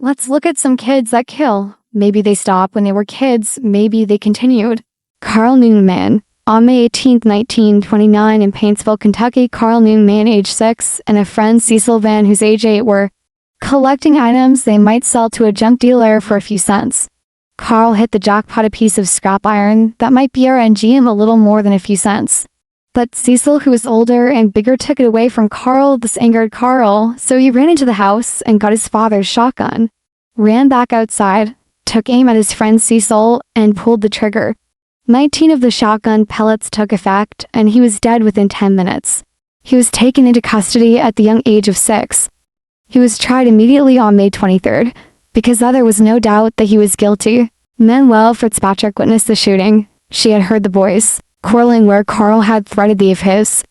Let's look at some kids that kill. Maybe they stopped when they were kids, maybe they continued. Carl Newman. On May 18, 1929, in Paintsville, Kentucky, Carl Newman, age 6, and a friend, Cecil Van, whose age 8, were collecting items they might sell to a junk dealer for a few cents. Carl hit the jackpot a piece of scrap iron that might BRNG him a little more than a few cents. But Cecil, who was older and bigger, took it away from Carl. This angered Carl, so he ran into the house and got his father's shotgun, ran back outside, took aim at his friend Cecil, and pulled the trigger. 19 of the shotgun pellets took effect, and he was dead within 10 minutes. He was taken into custody at the young age of 6. He was tried immediately on May 23rd, because there was no doubt that he was guilty. Manuel Fitzpatrick witnessed the shooting. She had heard the boys quarreling where Carl had threatened the of his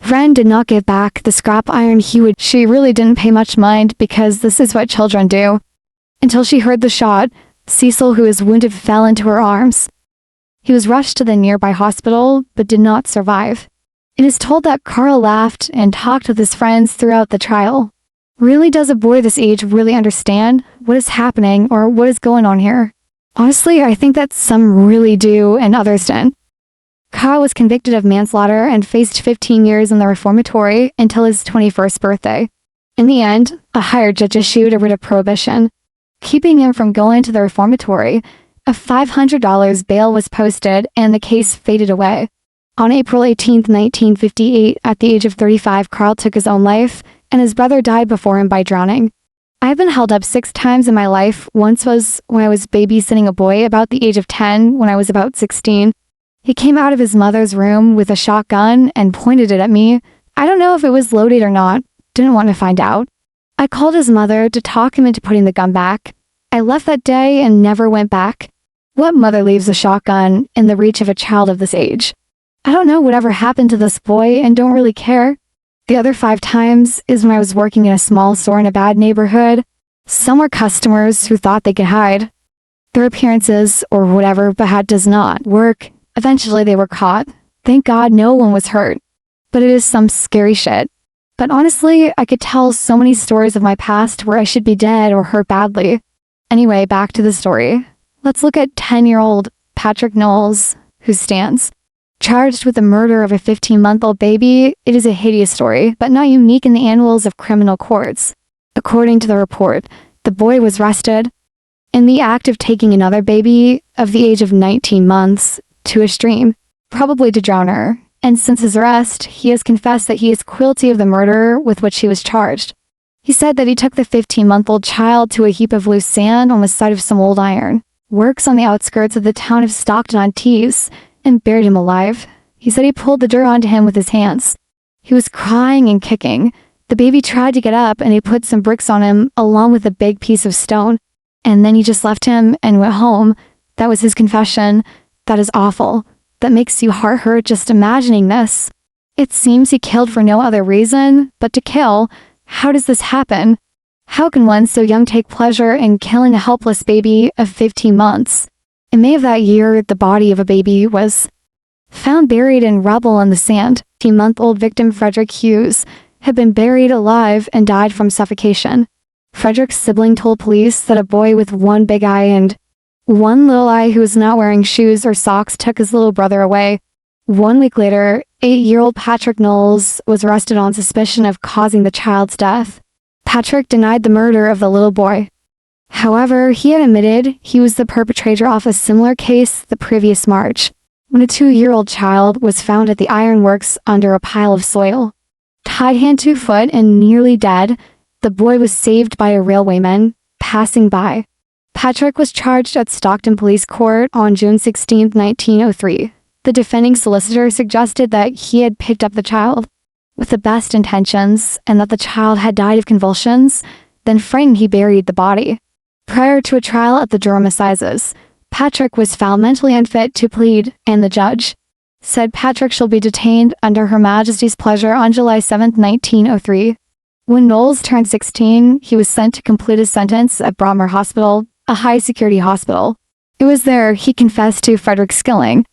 friend did not give back the scrap iron she really didn't pay much mind, because this is what children do. Until she heard the shot, Cecil, who was wounded, fell into her arms. He was rushed to the nearby hospital, but did not survive. It is told that Carl laughed and talked with his friends throughout the trial. Really, does a boy this age really understand what is happening or what is going on here? Honestly, I think that some really do and others didn't. Carl was convicted of manslaughter and faced 15 years in the reformatory until his 21st birthday. In the end, a higher judge issued a writ of prohibition, keeping him from going to the reformatory. A $500 bail was posted, and the case faded away. On April 18, 1958, at the age of 35, Carl took his own life, and his brother died before him by drowning. I've been held up 6 times in my life. Once was when I was babysitting a boy about the age of 10, when I was about 16. He came out of his mother's room with a shotgun and pointed it at me. I don't know if it was loaded or not. Didn't want to find out. I called his mother to talk him into putting the gun back. I left that day and never went back. What mother leaves a shotgun in the reach of a child of this age? I don't know whatever happened to this boy and don't really care. The other 5 times is when I was working in a small store in a bad neighborhood. Some were customers who thought they could hide their appearances or whatever, but does not work. Eventually they were caught. Thank God no one was hurt. But it is some scary shit. But honestly, I could tell so many stories of my past where I should be dead or hurt badly. Anyway, back to the story. Let's look at 10-year-old Patrick Knowles, who stands charged with the murder of a 15-month-old baby. It is a hideous story, but not unique in the annals of criminal courts. According to the report, the boy was arrested in the act of taking another baby of the age of 19 months to a stream, probably to drown her, and since his arrest, he has confessed that he is guilty of the murder with which he was charged. He said that he took the 15-month-old child to a heap of loose sand on the site of some old iron works on the outskirts of the town of Stockton-on-Tees and buried him alive. He said he pulled the dirt onto him with his hands. He was crying and kicking. The baby tried to get up and he put some bricks on him along with a big piece of stone. And then he just left him and went home. That was his confession. That is awful. That makes you heart hurt just imagining this. It seems he killed for no other reason but to kill. How does this happen? How can one so young take pleasure in killing a helpless baby of 15 months? In May of that year, the body of a baby was found buried in rubble in the sand. 15-month-old victim Frederick Hughes had been buried alive and died from suffocation. Frederick's sibling told police that a boy with one big eye and one little eye who was not wearing shoes or socks took his little brother away. 1 week later, 8-year-old Patrick Knowles was arrested on suspicion of causing the child's death. Patrick denied the murder of the little boy. However, he had admitted he was the perpetrator of a similar case the previous March, when a 2-year-old child was found at the ironworks under a pile of soil. Tied hand to foot and nearly dead, the boy was saved by a railwayman passing by. Patrick was charged at Stockton Police Court on June 16, 1903. The defending solicitor suggested that he had picked up the child with the best intentions and that the child had died of convulsions. Then frightened, he buried the body. Prior to a trial at the Durham Assizes, Patrick was found mentally unfit to plead, and the judge said Patrick shall be detained under Her Majesty's pleasure on July 7, 1903. When Knowles turned 16, he was sent to complete his sentence at Broadmoor Hospital, a high-security hospital. It was there he confessed to Frederick's killing.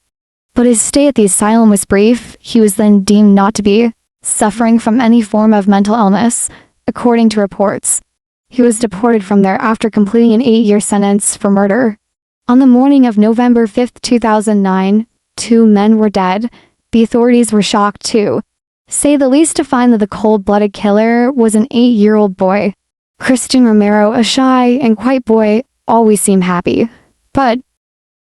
But his stay at the asylum was brief. He was then deemed not to be suffering from any form of mental illness, according to reports. He was deported from there after completing an 8-year sentence for murder. On the morning of November 5, 2009, 2 men were dead. The authorities were shocked to say the least to find that the cold-blooded killer was an 8-year-old boy. Christian Romero, a shy and quiet boy, always seemed happy. But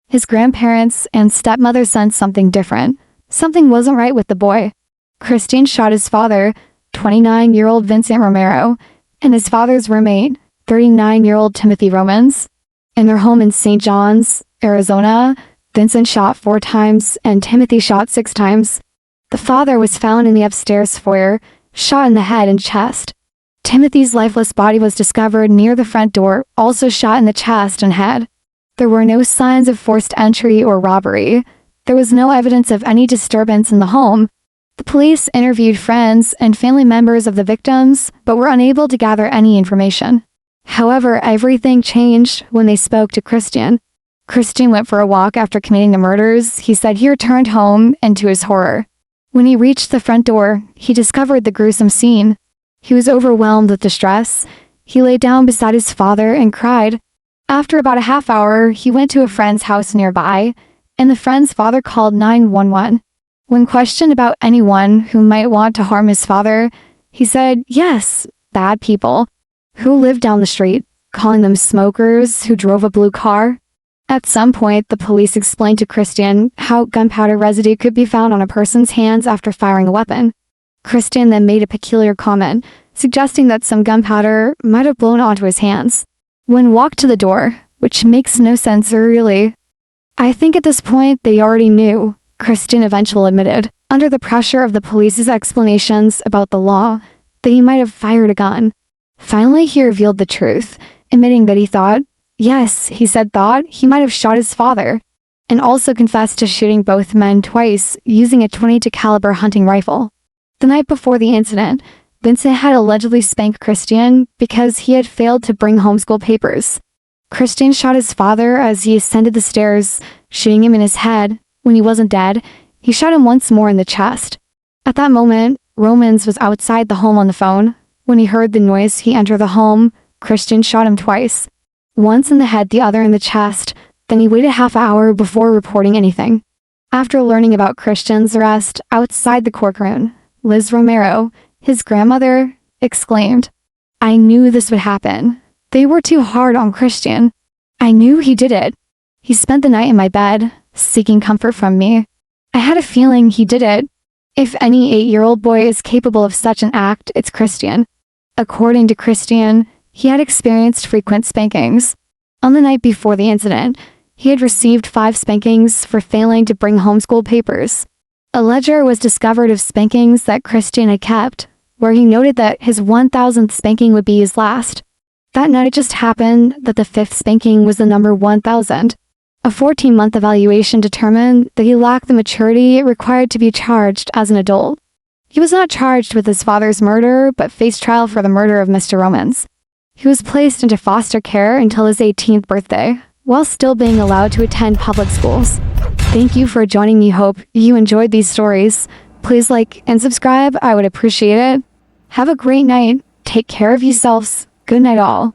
his grandparents and stepmother sensed something different. Something wasn't right with the boy. Christian shot his father, 29-year-old Vincent Romero, and his father's roommate, 39-year-old Timothy Romans. In their home in St. John's, Arizona, Vincent shot 4 times and Timothy shot 6 times. The father was found in the upstairs foyer, shot in the head and chest. Timothy's lifeless body was discovered near the front door, also shot in the chest and head. There were no signs of forced entry or robbery. There was no evidence of any disturbance in the home. The police interviewed friends and family members of the victims, but were unable to gather any information. However, everything changed when they spoke to Christian. Christian went for a walk after committing the murders. He said he returned home, and to his horror, when he reached the front door, he discovered the gruesome scene. He was overwhelmed with distress. He lay down beside his father and cried. After about a half hour, he went to a friend's house nearby, and the friend's father called 911. When questioned about anyone who might want to harm his father, he said, yes, bad people, who lived down the street, calling them smokers who drove a blue car. At some point, the police explained to Christian how gunpowder residue could be found on a person's hands after firing a weapon. Christian then made a peculiar comment, suggesting that some gunpowder might have blown onto his hands. When walked to the door, which makes no sense really. I think at this point they already knew, Christian eventually admitted, under the pressure of the police's explanations about the law, that he might have fired a gun. Finally, he revealed the truth, admitting that he thought, yes, he said he might have shot his father, and also confessed to shooting both men twice using a .22 caliber hunting rifle. The night before the incident, Vincent had allegedly spanked Christian because he had failed to bring home school papers. Christian shot his father as he ascended the stairs, shooting him in his head. When he wasn't dead, he shot him once more in the chest. At that moment, Romans was outside the home on the phone. When he heard the noise, he entered the home. Christian shot him twice. Once in the head, the other in the chest. Then he waited half an hour before reporting anything. After learning about Christian's arrest outside the courtroom, Liz Romero, his grandmother, exclaimed, I knew this would happen. They were too hard on Christian. I knew he did it. He spent the night in my bed, seeking comfort from me. I had a feeling he did it. If any 8-year-old boy is capable of such an act, it's Christian. According to Christian, he had experienced frequent spankings. On the night before the incident, he had received 5 spankings for failing to bring home school papers. A ledger was discovered of spankings that Christian had kept, where he noted that his 1,000th spanking would be his last. That night it just happened that the 5th spanking was the number 1,000. A 14-month evaluation determined that he lacked the maturity required to be charged as an adult. He was not charged with his father's murder, but faced trial for the murder of Mr. Romans. He was placed into foster care until his 18th birthday, while still being allowed to attend public schools. Thank you for joining me. Hope you enjoyed these stories. Please like and subscribe. I would appreciate it. Have a great night. Take care of yourselves. Good night all.